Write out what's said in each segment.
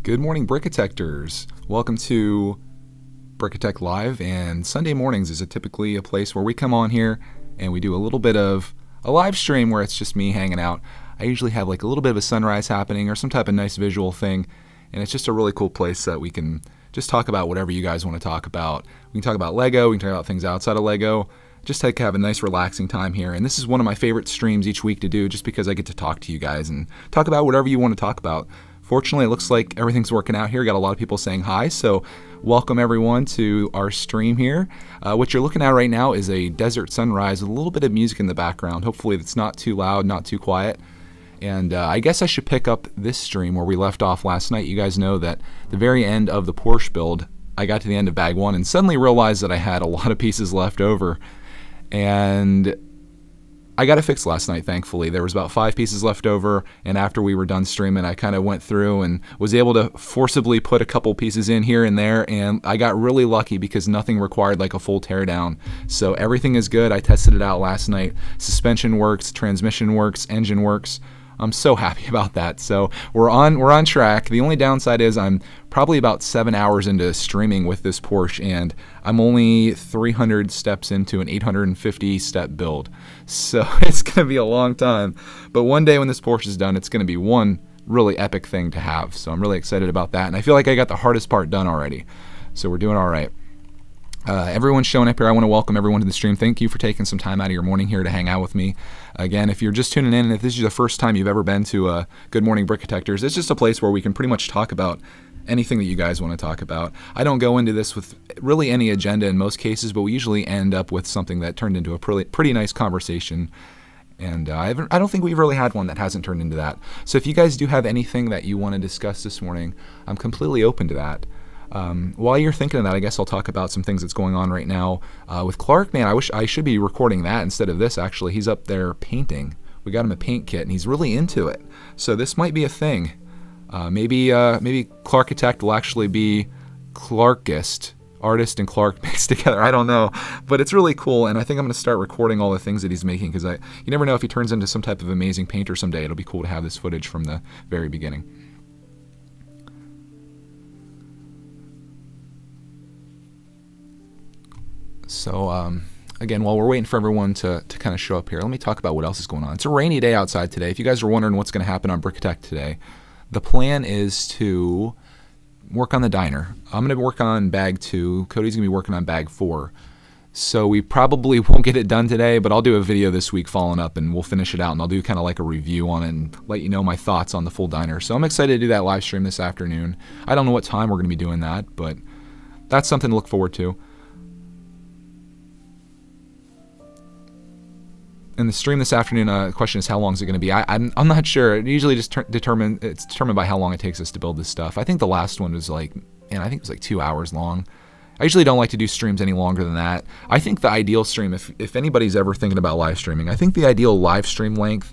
Good morning, Brickitectors. Welcome to Brickitect Live, and Sunday mornings is typically a place where we come on here and we do a little bit of a live stream where it's just me hanging out. I usually have like a little bit of a sunrise happening or some type of nice visual thing, and it's just a really cool place that we can just talk about whatever you guys want to talk about. We can talk about Lego, we can talk about things outside of Lego, just like have a nice relaxing time here. And this is one of my favorite streams each week to do just because I get to talk to you guys and talk about whatever you want to talk about. Fortunately, it looks like everything's working out here. Got a lot of people saying hi, so welcome everyone to our stream here. What you're looking at right now is a desert sunrise with a little bit of music in the background. Hopefully it's not too loud, not too quiet. And I guess I should pick up this stream where we left off last night. You guys know that the very end of the Porsche build, I got to the end of bag one and suddenly realized that I had a lot of pieces left over. And I got it fixed last night, thankfully. There was about 5 pieces left over, and after we were done streaming, I kind of went through and was able to forcibly put a couple pieces in here and there, and I got really lucky because nothing required like a full teardown. So everything is good. I tested it out last night. Suspension works, transmission works, engine works. I'm so happy about that. So we're on track. The only downside is I'm probably about 7 hours into streaming with this Porsche, and I'm only 300 steps into an 850 step build. So it's going to be a long time. But one day when this Porsche is done, it's going to be one really epic thing to have. So I'm really excited about that. And I feel like I got the hardest part done already. So we're doing all right. Everyone's showing up here. I want to welcome everyone to the stream. Thank you for taking some time out of your morning here to hang out with me. Again, if you're just tuning in and if this is the first time you've ever been to Good Morning Brickitectors, it's just a place where we can pretty much talk about anything that you guys want to talk about. I don't go into this with really any agenda in most cases, but we usually end up with something that turned into a pretty nice conversation. And I don't think we've really had one that hasn't turned into that. So if you guys do have anything that you want to discuss this morning, I'm completely open to that. While you're thinking of that, I guess I'll talk about some things that's going on right now with Clark. Man, I wish I should be recording that instead of this, actually. He's up there painting. We got him a paint kit, and he's really into it. So this might be a thing. Maybe Clarkitect will actually be Clarkist, artist and Clark mixed together. I don't know. But it's really cool, and I think I'm going to start recording all the things that he's making, because you never know if he turns into some type of amazing painter someday. It'll be cool to have this footage from the very beginning. So, again, while we're waiting for everyone to kind of show up here, let me talk about what else is going on. It's a rainy day outside today. If you guys are wondering what's going to happen on Brickitect today, the plan is to work on the diner. I'm going to work on bag 2. Cody's going to be working on bag 4. So we probably won't get it done today, but I'll do a video this week following up, and we'll finish it out, and I'll do kind of like a review on it and let you know my thoughts on the full diner. So I'm excited to do that live stream this afternoon. I don't know what time we're going to be doing that, but that's something to look forward to. And the stream this afternoon, the question is how long is it going to be? I'm not sure. It usually just it's determined by how long it takes us to build this stuff. I think the last one was like, man, I think it was like 2 hours long. I usually don't like to do streams any longer than that. I think the ideal stream, if anybody's ever thinking about live streaming, I think the ideal live stream length,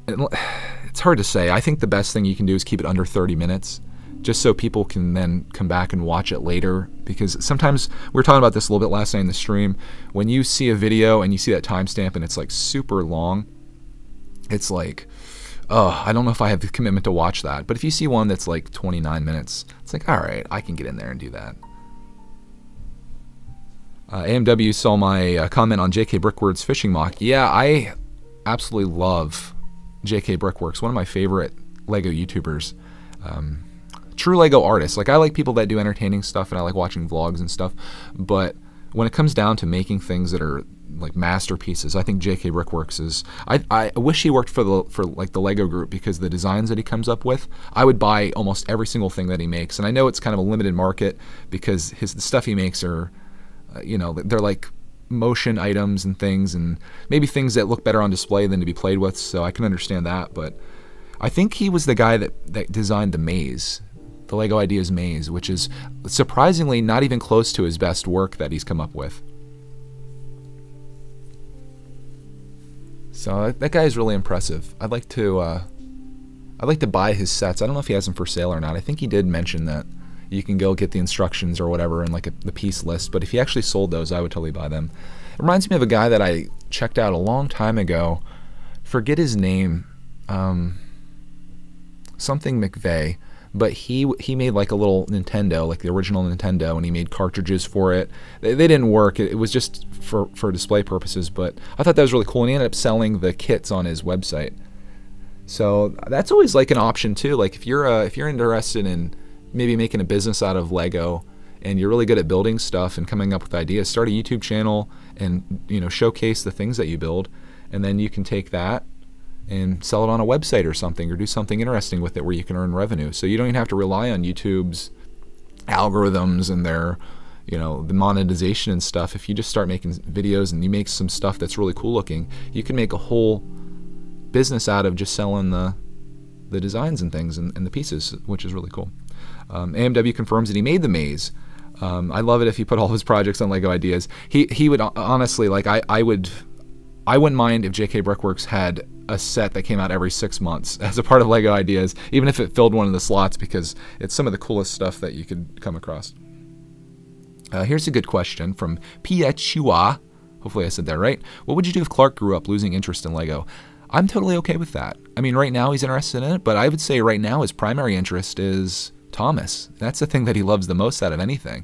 it's hard to say. I think the best thing you can do is keep it under 30 minutes. Just so people can then come back and watch it later. Because sometimes, we were talking about this a little bit last night in the stream, when you see a video and you see that timestamp and it's like super long, it's like, oh, I don't know if I have the commitment to watch that. But if you see one that's like 29 minutes, it's like, all right, I can get in there and do that. AMW saw my comment on JK Brickworks fishing mock. Yeah, I absolutely love JK Brickworks, one of my favorite Lego YouTubers. True Lego artists. Like, I like people that do entertaining stuff, and I like watching vlogs and stuff, but when it comes down to making things that are like masterpieces, I think JK Brickworks is. I wish he worked for like the Lego group, because the designs that he comes up with, I would buy almost every single thing that he makes. And I know it's kind of a limited market because the stuff he makes are, they're like motion items and things, and maybe things that look better on display than to be played with. So I can understand that, but I think he was the guy that designed the maze. The Lego Ideas Maze, which is surprisingly not even close to his best work that he's come up with. So that guy is really impressive. I'd like to buy his sets. I don't know if he has them for sale or not. I think he did mention that you can go get the instructions or whatever and like the piece list, but if he actually sold those, I would totally buy them. It reminds me of a guy that I checked out a long time ago. Forget his name. Something McVeigh. but he made like a little Nintendo, like the original Nintendo, and he made cartridges for it. They didn't work. It was just for display purposes, but I thought that was really cool, and he ended up selling the kits on his website. So that's always like an option too. Like if you're interested in maybe making a business out of Lego, and you're really good at building stuff and coming up with ideas, start a YouTube channel and showcase the things that you build, and then you can take that and sell it on a website or something, or do something interesting with it where you can earn revenue. So you don't even have to rely on YouTube's algorithms and their, the monetization and stuff. If you just start making videos and you make some stuff that's really cool looking, you can make a whole business out of just selling the designs and things and the pieces, which is really cool. AMW confirms that he made the maze. I love it if he put all his projects on Lego Ideas. He would honestly, like, I wouldn't mind if JK Brickworks had a set that came out every 6 months as a part of Lego Ideas, even if it filled one of the slots, because it's some of the coolest stuff that you could come across. Here's a good question from Piechua. Hopefully I said that right. What would you do if Clark grew up losing interest in Lego? I'm totally okay with that. I mean, right now he's interested in it, but I would say right now his primary interest is Thomas. That's the thing that he loves the most out of anything.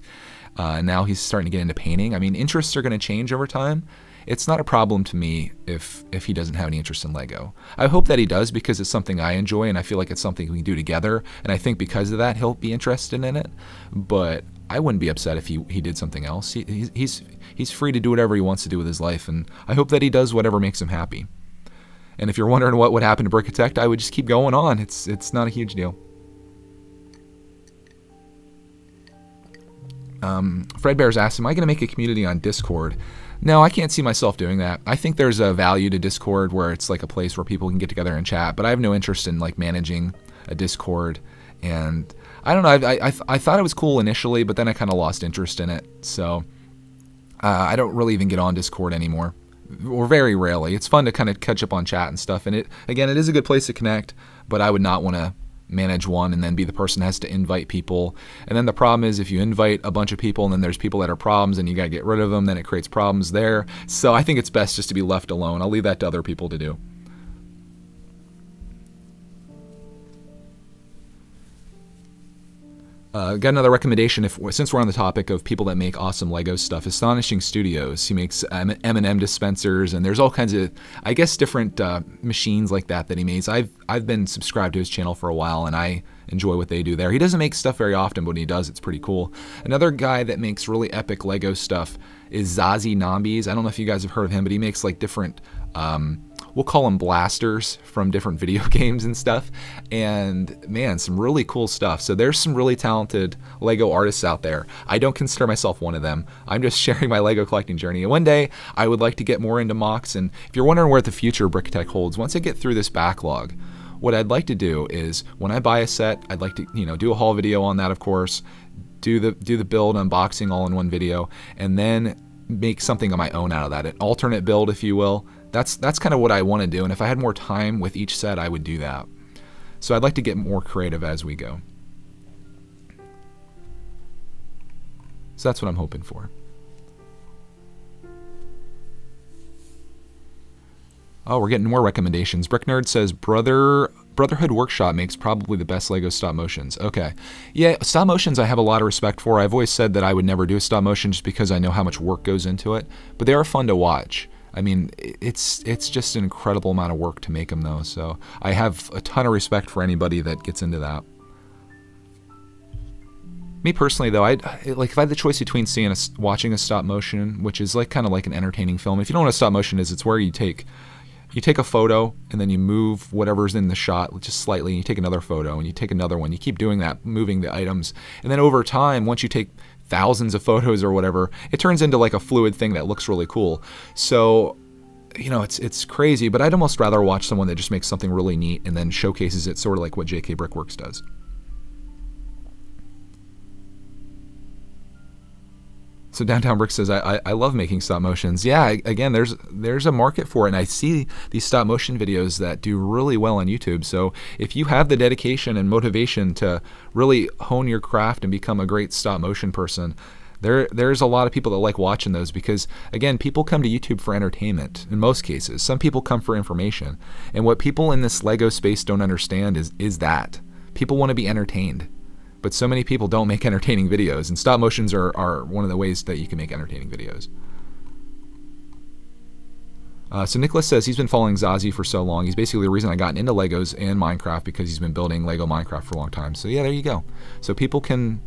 Now he's starting to get into painting. I mean, interests are going to change over time. It's not a problem to me if he doesn't have any interest in Lego. I hope that he does, because it's something I enjoy and I feel like it's something we can do together, and I think because of that he'll be interested in it. But I wouldn't be upset if he did something else. He's free to do whatever he wants to do with his life, and I hope that he does whatever makes him happy. And if you're wondering what would happen to Brickitect, I would just keep going on. It's not a huge deal. Fred Bears asked, am I going to make a community on Discord? No, I can't see myself doing that. I think there's a value to Discord where it's like a place where people can get together and chat, but I have no interest in like managing a Discord. And I don't know, I thought it was cool initially, but then I kind of lost interest in it. So I don't really even get on Discord anymore, or very rarely. It's fun to kind of catch up on chat and stuff, and it is a good place to connect, but I would not want to manage one and then be the person that has to invite people. And then the problem is if you invite a bunch of people and then there's people that are problems and you got to get rid of them, then it creates problems there. So I think it's best just to be left alone. I'll leave that to other people to do. Got another recommendation, since we're on the topic of people that make awesome Lego stuff. Astonishing Studios. He makes M&M dispensers, and there's all kinds of, I guess, different machines like that he makes. I've been subscribed to his channel for a while, and I enjoy what they do there. He doesn't make stuff very often, but when he does, it's pretty cool. Another guy that makes really epic Lego stuff is Zazie Nambies. I don't know if you guys have heard of him, but he makes like different we'll call them blasters from different video games and stuff. And man, some really cool stuff. So there's some really talented Lego artists out there. I don't consider myself one of them. I'm just sharing my Lego collecting journey. And one day I would like to get more into MOCs. And if you're wondering where the future of Brickitect holds, once I get through this backlog, what I'd like to do is when I buy a set, I'd like to, do a haul video on that, of course, do the build unboxing all in one video, and then make something of my own out of that, an alternate build, if you will. That's kind of what I want to do, and if I had more time with each set, I would do that. So I'd like to get more creative as we go. So that's what I'm hoping for. Oh, we're getting more recommendations. Brick Nerd says Brotherhood Workshop makes probably the best Lego stop motions. Okay. Yeah, stop motions I have a lot of respect for. I've always said that I would never do a stop motion just because I know how much work goes into it, but they are fun to watch. I mean, it's just an incredible amount of work to make them though, so I have a ton of respect for anybody that gets into that. Me personally though, if I had the choice between watching a stop motion, which is kind of like an entertaining film. If you don't know what a stop motion is, it's where you take a photo and then you move whatever's in the shot just slightly, and you take another photo and you take another one. You keep doing that, moving the items, and then over time, once you take thousands of photos or whatever, it turns into like a fluid thing that looks really cool. So, it's crazy, but I'd almost rather watch someone that just makes something really neat and then showcases it, sort of like what JK Brickworks does. So Downtown Brick says, I love making stop motions. Yeah, again, there's a market for it, and I see these stop motion videos that do really well on YouTube. So if you have the dedication and motivation to really hone your craft and become a great stop motion person, there's a lot of people that like watching those because, again, people come to YouTube for entertainment in most cases. Some people come for information. And what people in this Lego space don't understand is that. People want to be entertained, but so many people don't make entertaining videos, and stop motions are one of the ways that you can make entertaining videos. So Nicholas says he's been following Zazie for so long. He's basically the reason I got into Legos and Minecraft, because he's been building Lego Minecraft for a long time. So yeah, there you go. So people can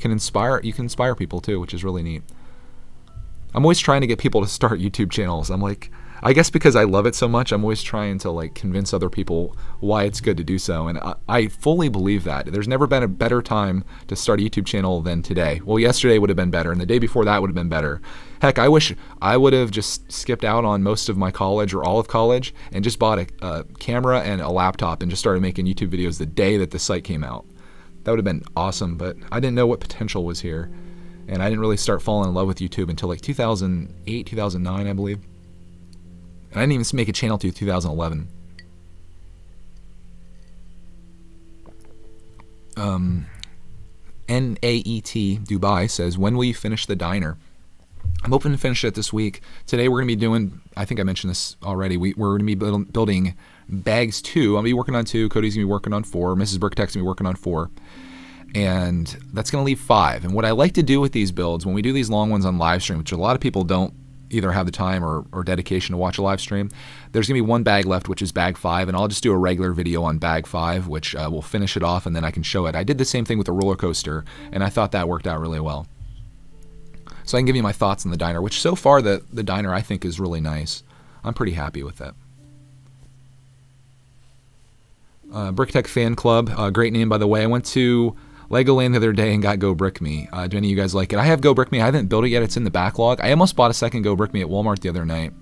inspire. You can inspire people too, which is really neat. I'm always trying to get people to start YouTube channels. I'm like, I guess because I love it so much, I'm always trying to like convince other people why it's good to do so. And I fully believe that. There's never been a better time to start a YouTube channel than today. Well, yesterday would have been better, and the day before that would have been better. Heck, I wish I would have just skipped out on most of my college or all of college and just bought a camera and a laptop and just started making YouTube videos the day that the site came out. That would have been awesome, but I didn't know what potential was here. And I didn't really start falling in love with YouTube until like 2008, 2009, I believe. And I didn't even make a channel till 2011. NAET Dubai says, when will you finish the diner? I'm hoping to finish it this week. Today we're going to be doing, I think I mentioned this already, we're going to be building bags 2. I'll be working on 2, Cody's going to be working on 4, Mrs. Brickitect's going to be working on 4. And that's going to leave 5. And what I like to do with these builds, when we do these long ones on live stream, which a lot of people don't either have the time or dedication to watch a live stream, there's going to be 1 bag left, which is bag 5, and I'll just do a regular video on bag 5, which will finish it off, and then I can show it. I did the same thing with the roller coaster, and I thought that worked out really well. So I can give you my thoughts on the diner, which so far the diner I think is really nice. I'm pretty happy with it. Brickitect Fan Club, great name by the way. I went to Legoland the other day and got Go Brick Me. Do any of you guys like it? I have Go Brick Me. I haven't built it yet. It's in the backlog. I almost bought a second Go Brick Me at Walmart the other night.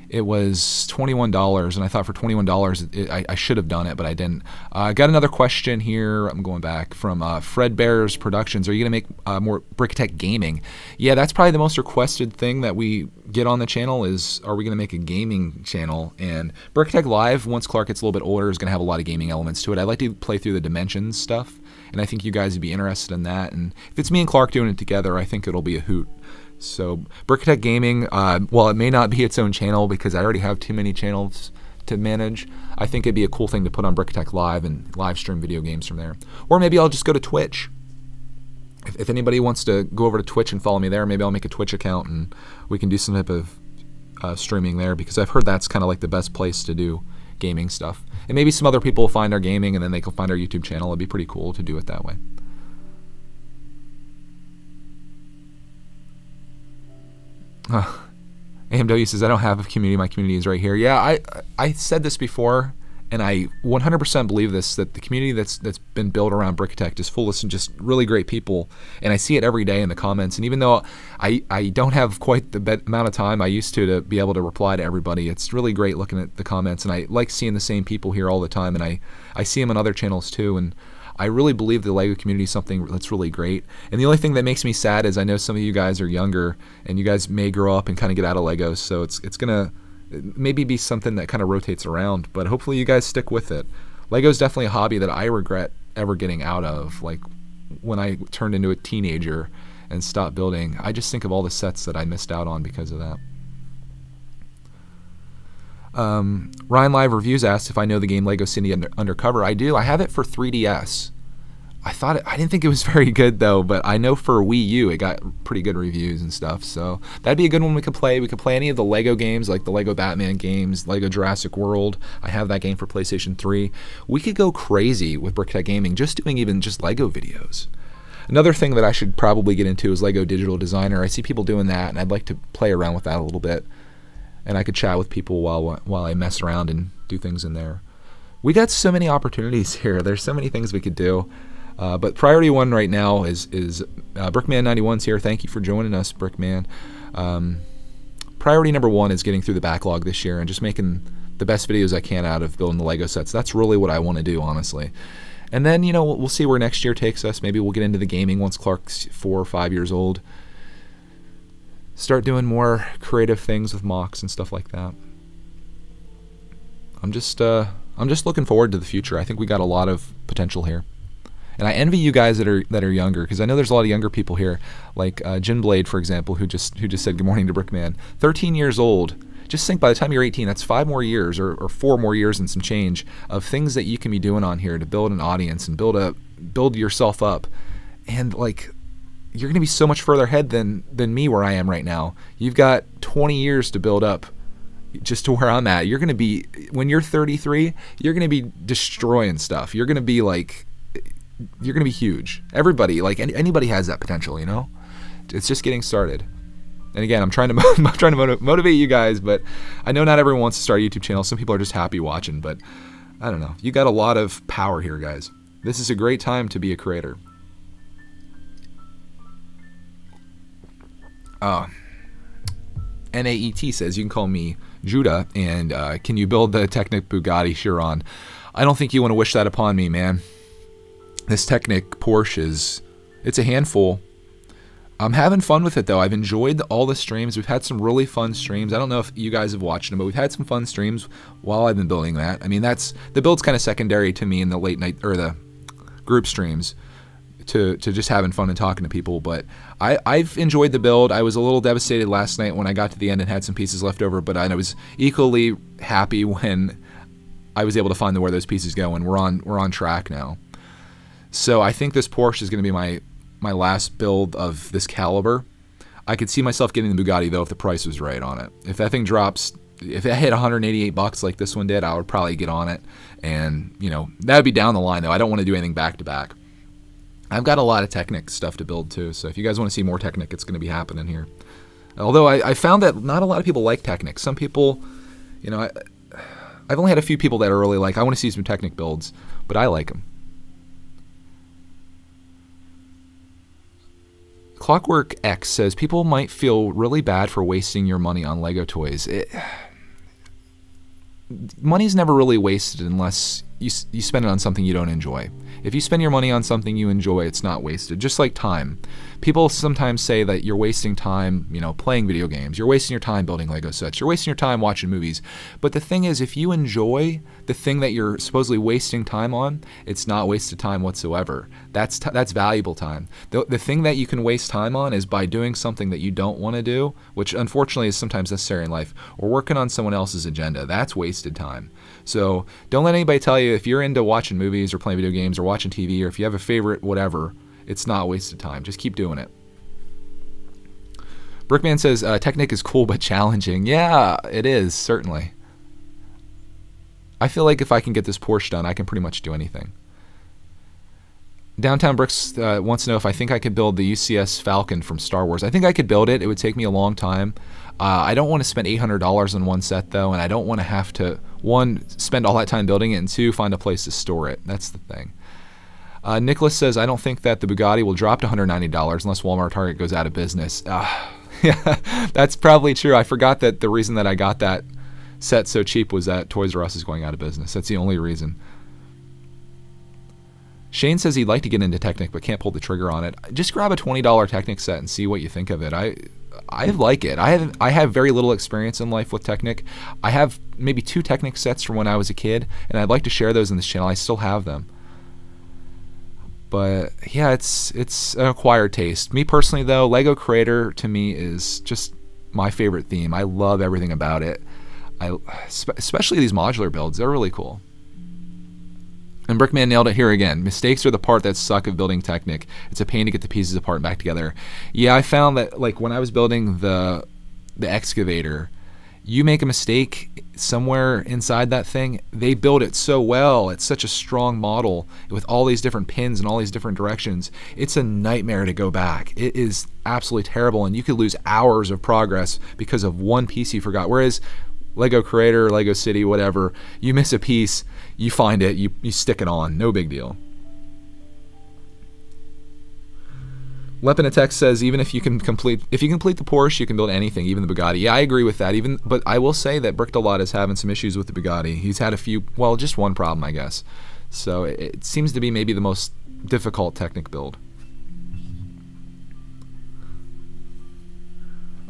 It was $21, and I thought for $21 I should have done it, but I didn't. Got another question here. I'm going back from Fred Bears Productions. Are you going to make more Brickitect gaming? Yeah, that's probably the most requested thing that we get on the channel is, are we going to make a gaming channel? And Brickitect Live, once Clark gets a little bit older, is going to have a lot of gaming elements to it. I like to play through the Dimensions stuff, and I think you guys would be interested in that. And if it's me and Clark doing it together, I think it'll be a hoot. So Brickitect Gaming, while it may not be its own channel because I already have too many channels to manage, I think it'd be a cool thing to put on Brickitect Live and live stream video games from there. Or maybe I'll just go to Twitch. If anybody wants to go over to Twitch and follow me there, maybe I'll make a Twitch account and we can do some type of streaming there, because I've heard that's kind of like the best place to do gaming stuff. And maybe some other people will find our gaming and then they can find our YouTube channel. It'd be pretty cool to do it that way. AMW says, I don't have a community. My community is right here. Yeah, I said this before, and I 100% believe this, that the community that's been built around Brickitect is full of some just really great people, and I see it every day in the comments. And even though I don't have quite the amount of time I used to be able to reply to everybody, it's really great looking at the comments, and I like seeing the same people here all the time, and I see them on other channels too, and I really believe the LEGO community is something that's really great. And the only thing that makes me sad is I know some of you guys are younger, and you guys may grow up and kind of get out of LEGO, so it's going to maybe be something that kind of rotates around, but hopefully you guys stick with it. LEGO is definitely a hobby that I regret ever getting out of. Like when I turned into a teenager and stopped building, I just think of all the sets that I missed out on because of that. Ryan Live Reviews asked if I know the game Lego City Undercover. I do. I have it for 3DS. I didn't think it was very good though, but I know for Wii U it got pretty good reviews and stuff. So that'd be a good one we could play. We could play any of the Lego games, like the Lego Batman games, Lego Jurassic World. I have that game for PlayStation 3. We could go crazy with Brickitect Gaming, just doing even just Lego videos. Another thing that I should probably get into is Lego Digital Designer. I see people doing that, and I'd like to play around with that a little bit. And I could chat with people while I mess around and do things in there. We got so many opportunities here. There's so many things we could do. But priority one right now is Brickman91's here. Thank you for joining us, Brickman. Priority number one is getting through the backlog this year and just making the best videos I can out of building the Lego sets. That's really what I want to do, honestly. And then, you know, we'll see where next year takes us. Maybe we'll get into the gaming once Clark's 4 or 5 years old. Start doing more creative things with mocks and stuff like that. I'm just looking forward to the future. I think we got a lot of potential here, and I envy you guys that are younger, because I know there's a lot of younger people here, like Jinblade, for example, who just said good morning to Brickman. 13 years old. just think by the time you're 18, that's 5 more years or 4 more years and some change of things that you can be doing on here to build an audience and build yourself up. And like, you're going to be so much further ahead than me where I am right now. You've got 20 years to build up just to where I'm at. You're going to be, when you're 33, you're going to be destroying stuff. You're going to be like, you're going to be huge. Everybody, like anybody has that potential, you know? It's just getting started. And again, I'm trying to motivate you guys, but I know not everyone wants to start a YouTube channel. Some people are just happy watching, but I don't know. You got a lot of power here, guys. This is a great time to be a creator. NAET says, you can call me Judah, and can you build the Technic Bugatti Chiron? I don't think you want to wish that upon me, man. This Technic Porsche it's a handful. I'm having fun with it, though. I've enjoyed all the streams. We've had some really fun streams. I don't know if you guys have watched them, but we've had some fun streams while I've been building that. I mean, the build's kind of secondary to me in the late night, or the group streams, to just having fun and talking to people. But I've enjoyed the build. I was a little devastated last night when I got to the end and had some pieces left over, but I was equally happy when I was able to find where those pieces go, and we're on track now. So I think this Porsche is going to be my last build of this caliber. I could see myself getting the Bugatti, though, if the price was right on it. If that thing drops, if it hit 188 bucks like this one did, I would probably get on it. And, you know, that would be down the line, though. I don't want to do anything back to back. I've got a lot of Technic stuff to build, too. So if you guys want to see more Technic, it's going to be happening here. Although I found that not a lot of people like Technic. Some people, you know, I've only had a few people that are really like, I want to see some Technic builds, but I like them. Clockwork X says, people might feel really bad for wasting your money on Lego toys. Money's never really wasted unless you spend it on something you don't enjoy. If you spend your money on something you enjoy, it's not wasted. Just like time. People sometimes say that you're wasting time, you know, playing video games. You're wasting your time building Lego sets. You're wasting your time watching movies. But the thing is, if you enjoy the thing that you're supposedly wasting time on, it's not wasted time whatsoever. That's valuable time. The thing that you can waste time on is by doing something that you don't want to do, which unfortunately is sometimes necessary in life, or working on someone else's agenda. That's wasted time. So don't let anybody tell you if you're into watching movies or playing video games or watching TV, or if you have a favorite whatever, it's not wasted time. Just keep doing it. Brickman says, Technic is cool but challenging. Yeah, it is, certainly. I feel like if I can get this Porsche done, I can pretty much do anything. Downtown Bricks wants to know if I think I could build the UCS Falcon from Star Wars. I think I could build it. It would take me a long time. I don't want to spend $800 on one set, though, and I don't want to have to, one, spend all that time building it, and two, find a place to store it. That's the thing. Nicholas says, I don't think that the Bugatti will drop to $190 unless Walmart or Target goes out of business. Yeah, that's probably true. I forgot that the reason that I got that set so cheap was that Toys R Us is going out of business. That's the only reason. Shane says he'd like to get into Technic but can't pull the trigger on it. Just grab a $20 Technic set and see what you think of it. I like it. I have very little experience in life with Technic. I have maybe 2 Technic sets from when I was a kid, and I'd like to share those in this channel. I still have them. But yeah, it's an acquired taste. Me personally, though, Lego Creator to me is just my favorite theme. I love everything about it. Especially these modular builds. They're really cool. And Brickman nailed it here again. Mistakes are the part that suck of building Technic. It's a pain to get the pieces apart and back together. Yeah, I found that like when I was building the excavator, you make a mistake somewhere inside that thing, they build it so well. It's such a strong model with all these different pins and all these different directions. It's a nightmare to go back. It is absolutely terrible, and you could lose hours of progress because of one piece you forgot. Whereas Lego Creator, Lego City, whatever, you miss a piece, you find it, you stick it on, no big deal. Lepinatex says if you complete the Porsche, you can build anything, even the Bugatti. Yeah, I agree with that. But I will say that Brickdalot is having some issues with the Bugatti. He's had a few, well, just one problem, I guess. So it seems to be maybe the most difficult Technic build.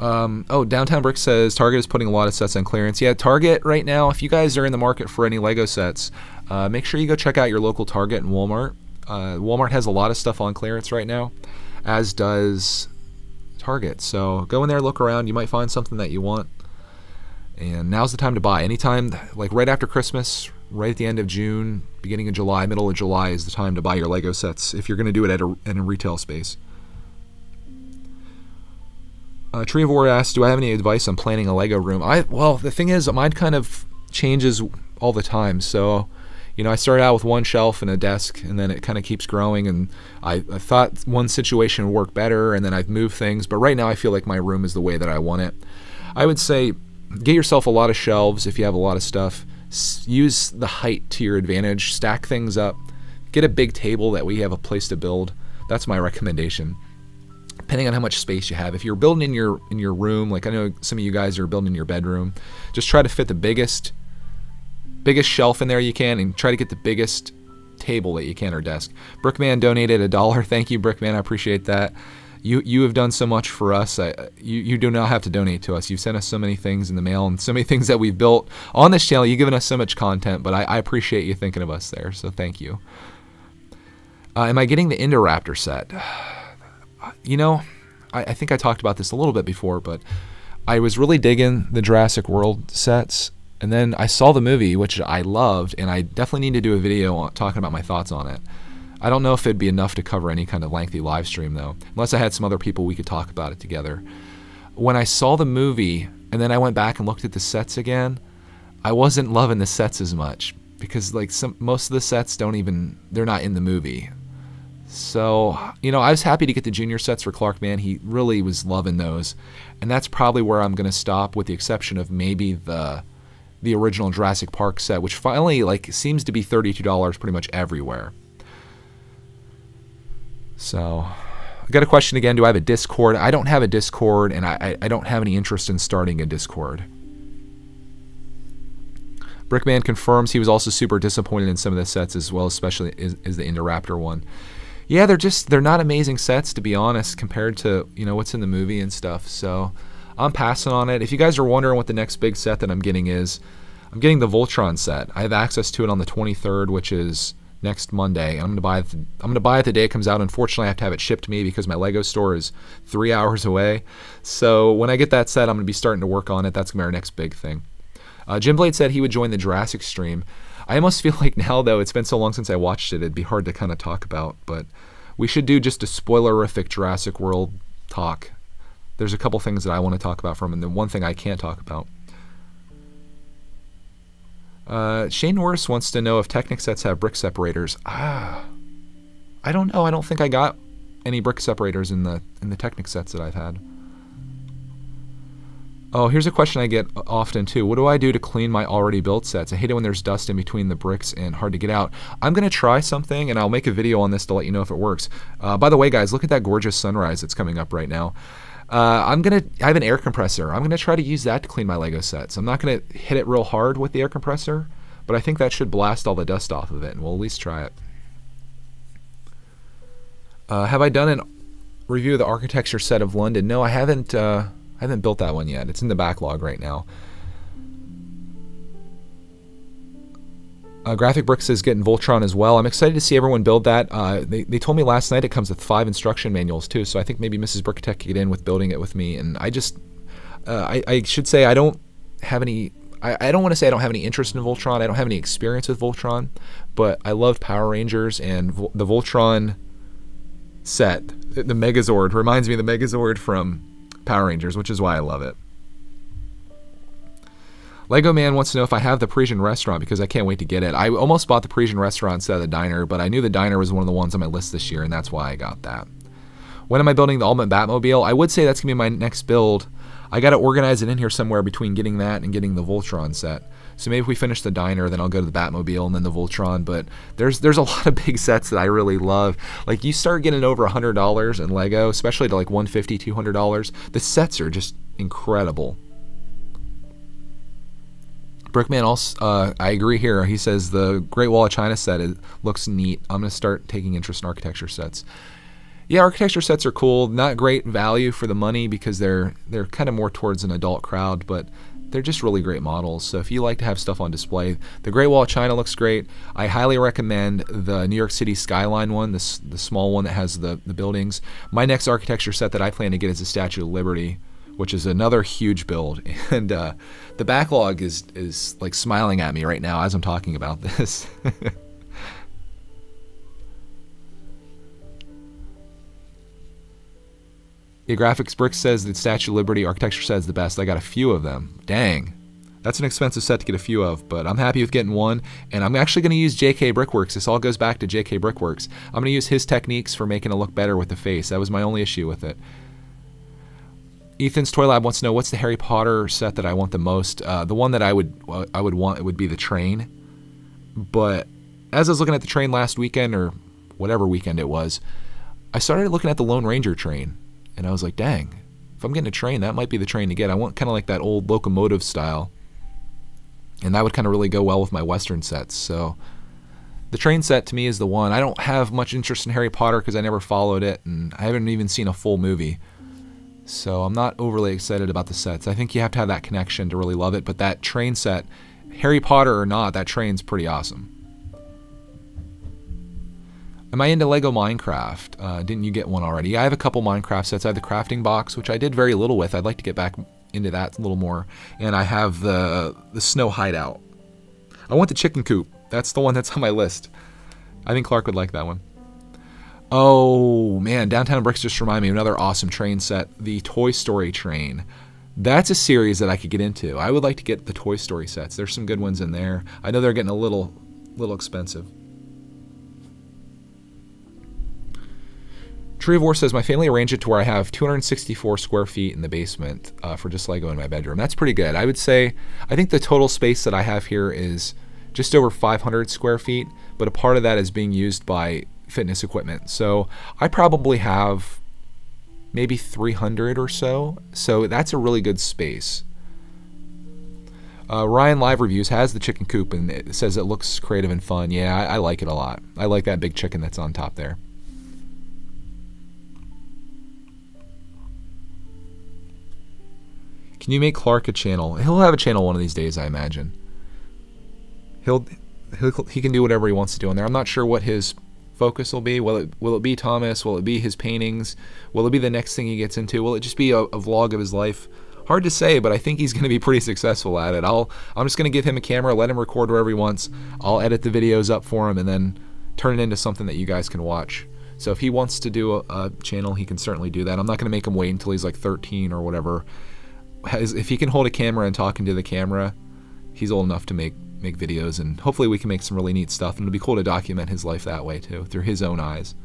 Oh, Downtown Brick says Target is putting a lot of sets on clearance. Yeah, Target right now, if you guys are in the market for any Lego sets, make sure you go check out your local Target and Walmart. Walmart has a lot of stuff on clearance right now, as does Target. So go in there, look around. You might find something that you want. And now's the time to buy. Anytime, like right after Christmas, right at the end of June, beginning of July, middle of July is the time to buy your Lego sets if you're going to do it at a retail space. Tree of War asks, do I have any advice on planning a Lego room? Well, the thing is, mine kind of changes all the time. So, you know, I started out with one shelf and a desk, and then it kind of keeps growing. And I thought one situation would work better, and then I've moved things. But right now, I feel like my room is the way that I want it. I would say get yourself a lot of shelves if you have a lot of stuff. Use the height to your advantage. Stack things up. Get a big table that we have a place to build. That's my recommendation. Depending on how much space you have. If you're building in your room, like I know some of you guys are building in your bedroom, just try to fit the biggest shelf in there you can, and try to get the biggest table that you can, or desk. Brickman donated $1. Thank you, Brickman. I appreciate that. You have done so much for us. You do not have to donate to us. You've sent us so many things in the mail and so many things that we've built on this channel. You've given us so much content, but I appreciate you thinking of us there, so thank you. Am I getting the Indoraptor set? You know, I think I talked about this a little bit before, but I was really digging the Jurassic World sets, and then I saw the movie, which I loved, and I definitely need to do a video talking about my thoughts on it. I don't know if it'd be enough to cover any kind of lengthy live stream, though, unless I had some other people we could talk about it together. When I saw the movie, and then I went back and looked at the sets again, I wasn't loving the sets as much, because like most of the sets they're not in the movie. So, you know, I was happy to get the junior sets for Clark, man. He really was loving those. And that's probably where I'm going to stop, with the exception of maybe the original Jurassic Park set, which finally, like, seems to be $32 pretty much everywhere. So, I got a question again. Do I have a Discord? I don't have a Discord, and I don't have any interest in starting a Discord. Brickman confirms he was also super disappointed in some of the sets as well, especially is the Indoraptor one. Yeah, they're not amazing sets, to be honest, compared to, you know, what's in the movie and stuff. So I'm passing on it. If you guys are wondering what the next big set that I'm getting is, I'm getting the Voltron set. I have access to it on the 23rd, which is next Monday. I'm gonna buy it the day it comes out. Unfortunately, I have to have it shipped to me because my Lego store is 3 hours away. So when I get that set, I'm gonna be starting to work on it. That's gonna be our next big thing. Jim Blade said he would join the Jurassic stream. I almost feel like now, though, it's been so long since I watched it, it'd be hard to kind of talk about, but we should do just a spoilerific Jurassic World talk. There's a couple things that I want to talk about from it, and then one thing I can't talk about. Shane Norris wants to know if Technic sets have brick separators. I don't know. I don't think I got any brick separators in the Technic sets that I've had. Oh, here's a question I get often too. What do I do to clean my already built sets? I hate it when there's dust in between the bricks and hard to get out. I'm going to try something, and I'll make a video on this to let you know if it works. By the way, guys, look at that gorgeous sunrise that's coming up right now. I have an air compressor. I'm going to try to use that to clean my Lego sets. I'm not going to hit it real hard with the air compressor, but I think that should blast all the dust off of it, and we'll at least try it. Have I done a review of the architecture set of London? No, I haven't. I haven't built that one yet. It's in the backlog right now. Graphic Bricks is getting Voltron as well. I'm excited to see everyone build that. They told me last night it comes with 5 instruction manuals too, so I think maybe Mrs. Brickatech could get in with building it with me. And I just, I should say I don't have any, I don't want to say I don't have any interest in Voltron. I don't have any experience with Voltron, but I love Power Rangers, and the Voltron set, the Megazord, reminds me of the Megazord from Power Rangers, which is why I love it. Lego Man wants to know if I have the Parisian Restaurant, because I can't wait to get it. I almost bought the Parisian Restaurant instead of the Diner, but I knew the Diner was one of the ones on my list this year, and that's why I got that. When am I building the Ultimate Batmobile? I would say that's going to be my next build. I got to organize it in here somewhere between getting that and getting the Voltron set. So maybe if we finish the Diner, then I'll go to the Batmobile and then the Voltron. But there's a lot of big sets that I really love. Like, you start getting over $100 in Lego, especially to like $150, $200. The sets are just incredible. Brickman also, I agree here. He says the Great Wall of China set looks neat. I'm going to start taking interest in architecture sets. Yeah, architecture sets are cool. Not great value for the money because they're kind of more towards an adult crowd, but they're just really great models. So if you like to have stuff on display, the Great Wall of China looks great. I highly recommend the New York City Skyline one, the small one that has the buildings. My next architecture set that I plan to get is the Statue of Liberty, which is another huge build. And the backlog is like smiling at me right now as I'm talking about this. Yeah, Graphics Brick says that Statue of Liberty Architecture says the best. I got a few of them. Dang. That's an expensive set to get a few of, but I'm happy with getting one. And I'm actually going to use JK Brickworks. This all goes back to JK Brickworks. I'm going to use his techniques for making it look better with the face. That was my only issue with it. Ethan's Toy Lab wants to know what's the Harry Potter set that I want the most. The one that I would want, it would be the train. But as I was looking at the train last weekend, or whatever weekend it was, I started looking at the Lone Ranger train. And I was like, dang, if I'm getting a train, that might be the train to get. I want kind of like that old locomotive style. And that would kind of really go well with my Western sets. So the train set to me is the one. I don't have much interest in Harry Potter because I never followed it. And I haven't even seen a full movie. So I'm not overly excited about the sets. I think you have to have that connection to really love it. But that train set, Harry Potter or not, that train's pretty awesome. Am I into Lego Minecraft? Didn't you get one already? I have a couple Minecraft sets. I have the crafting box, which I did very little with. I'd like to get back into that a little more. And I have the snow hideout. I want the chicken coop. That's the one that's on my list. I think Clark would like that one. Oh, man. Downtown Bricks just reminded me of another awesome train set. The Toy Story train. That's a series that I could get into. I would like to get the Toy Story sets. There's some good ones in there. I know they're getting a little expensive. Tree of War says, my family arranged it to where I have 264 square feet in the basement for just Lego in my bedroom. That's pretty good. I would say, I think the total space that I have here is just over 500 square feet, but a part of that is being used by fitness equipment. So I probably have maybe 300 or so. So that's a really good space. Ryan Live Reviews has the chicken coop and it says it looks creative and fun. Yeah, I like it a lot. I like that big chicken that's on top there. Can you make Clark a channel? He'll have a channel one of these days, I imagine. He can do whatever he wants to do on there. I'm not sure what his focus will be. Will it be Thomas? Will it be his paintings? Will it be the next thing he gets into? Will it just be a vlog of his life? Hard to say, but I think he's going to be pretty successful at it. I'm just going to give him a camera, let him record wherever he wants. I'll edit the videos up for him and then turn it into something that you guys can watch. So if he wants to do a channel, he can certainly do that. I'm not going to make him wait until he's like 13 or whatever. If he can hold a camera and talk into the camera, he's old enough to make videos, and hopefully we can make some really neat stuff, and it'll be cool to document his life that way too, through his own eyes.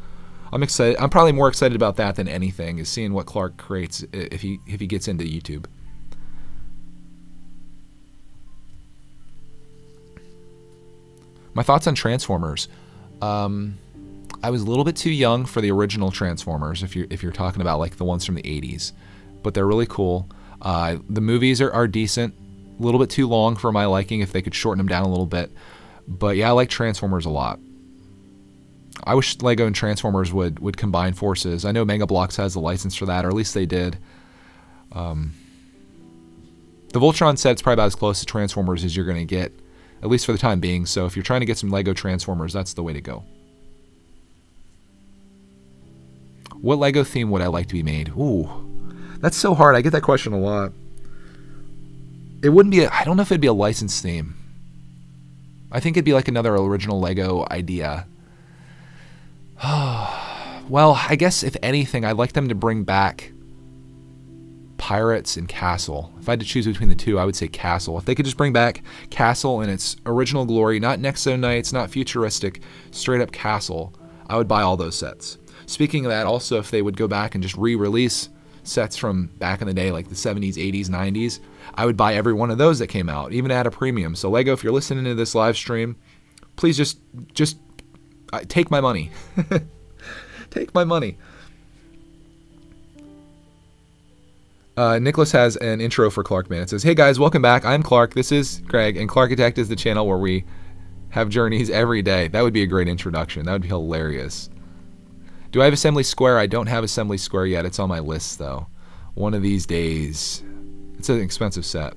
I'm excited. I'm probably more excited about that than anything, is seeing what Clark creates if he gets into YouTube. My thoughts on Transformers. I was a little bit too young for the original Transformers, if you're talking about like the ones from the 80s, but they're really cool. The movies are decent, a little bit too long for my liking if they could shorten them down a little bit. But yeah, I like Transformers a lot. I wish Lego and Transformers would combine forces. I know Mega Bloks has the license for that, or at least they did. The Voltron set's probably about as close to Transformers as you're going to get, at least for the time being. So if you're trying to get some Lego Transformers, that's the way to go. What Lego theme would I like to be made? Ooh. That's so hard. I get that question a lot. It wouldn't be I don't know if it'd be a licensed theme. I think it'd be like another original Lego idea. Well, I guess if anything, I'd like them to bring back Pirates and Castle. If I had to choose between the two, I would say Castle. If they could just bring back Castle in its original glory, not Nexo Knights, not futuristic, straight up Castle, I would buy all those sets. Speaking of that, also if they would go back and just re-release sets from back in the day, like the 70s, 80s, 90s, I would buy every one of those that came out, even at a premium. So Lego, if you're listening to this live stream, please just take my money. Take my money. Nicholas has an intro for Clark Man. It says, hey guys, welcome back. I'm Clark. This is Greg, and Clarkitect is the channel where we have journeys every day. That would be a great introduction. That would be hilarious. Do I have Assembly Square? I don't have Assembly Square yet. It's on my list, though. One of these days. It's an expensive set.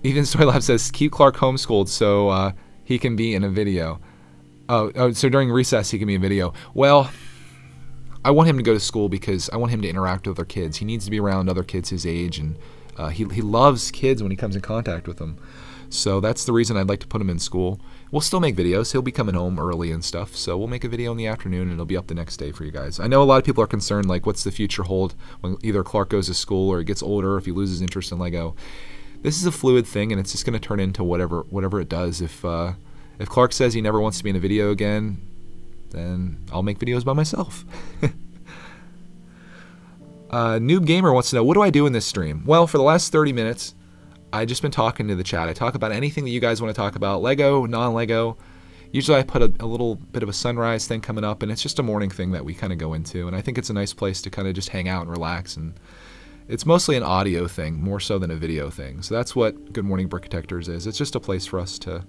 Even Soylab says, keep Clark homeschooled so he can be in a video. Oh, so during recess he can be in video. Well, I want him to go to school because I want him to interact with other kids. He needs to be around other kids his age, and he loves kids when he comes in contact with them. So that's the reason I'd like to put him in school. We'll still make videos. He'll be coming home early and stuff, so we'll make a video in the afternoon and it'll be up the next day for you guys. I know a lot of people are concerned, like, what's the future hold when either Clark goes to school or he gets older, if he loses interest in Lego. This is a fluid thing, and it's just going to turn into whatever it does. If Clark says he never wants to be in a video again, then I'll make videos by myself. Noob Gamer wants to know, what do I do in this stream? Well, for the last 30 minutes, I've just been talking to the chat. I talk about anything that you guys want to talk about, Lego, non-Lego. Usually I put a little bit of a sunrise thing coming up, and it's just a morning thing that we kind of go into, and I think it's a nice place to kind of just hang out and relax, and it's mostly an audio thing, more so than a video thing. So that's what Good Morning Brickitectors is. It's just a place for us to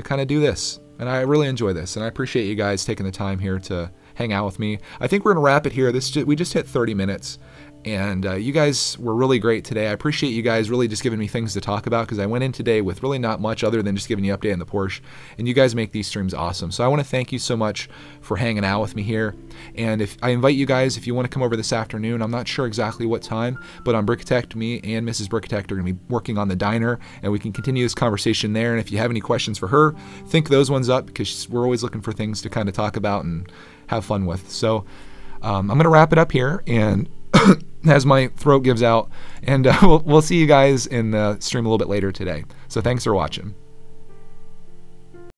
kind of do this, and I really enjoy this, and I appreciate you guys taking the time here to hang out with me. I think we're going to wrap it here. We just hit 30 minutes. And you guys were really great today. I appreciate you guys really just giving me things to talk about, because I went in today with really not much other than just giving you an update on the Porsche. And you guys make these streams awesome. So I want to thank you so much for hanging out with me here. And if I invite you guys, if you want to come over this afternoon, I'm not sure exactly what time, but on Brickitect, me and Mrs. Brickitect are going to be working on the diner, and we can continue this conversation there. And if you have any questions for her, think those ones up, because we're always looking for things to kind of talk about and have fun with. So I'm going to wrap it up here, and as my throat gives out, and we'll see you guys in the stream a little bit later today. So thanks for watching.